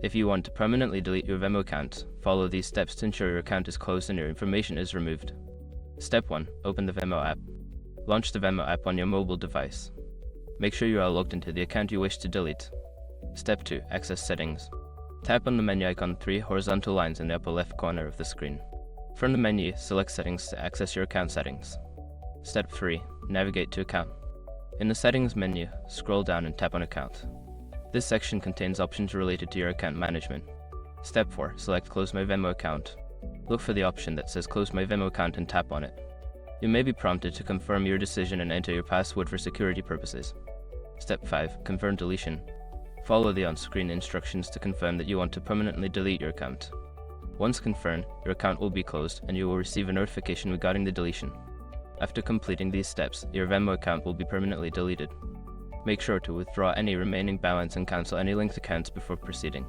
If you want to permanently delete your Venmo account, follow these steps to ensure your account is closed and your information is removed. Step 1. Open the Venmo app. Launch the Venmo app on your mobile device. Make sure you are logged into the account you wish to delete. Step 2. Access settings. Tap on the menu icon 3 horizontal lines in the upper left corner of the screen. From the menu, select Settings to access your account settings. Step 3. Navigate to Account. In the Settings menu, scroll down and tap on Account. This section contains options related to your account management. Step 4. Select Close My Venmo Account. Look for the option that says Close My Venmo Account and tap on it. You may be prompted to confirm your decision and enter your password for security purposes. Step 5. Confirm deletion. Follow the on-screen instructions to confirm that you want to permanently delete your account. Once confirmed, your account will be closed and you will receive a notification regarding the deletion. After completing these steps, your Venmo account will be permanently deleted. Make sure to withdraw any remaining balance and cancel any linked accounts before proceeding.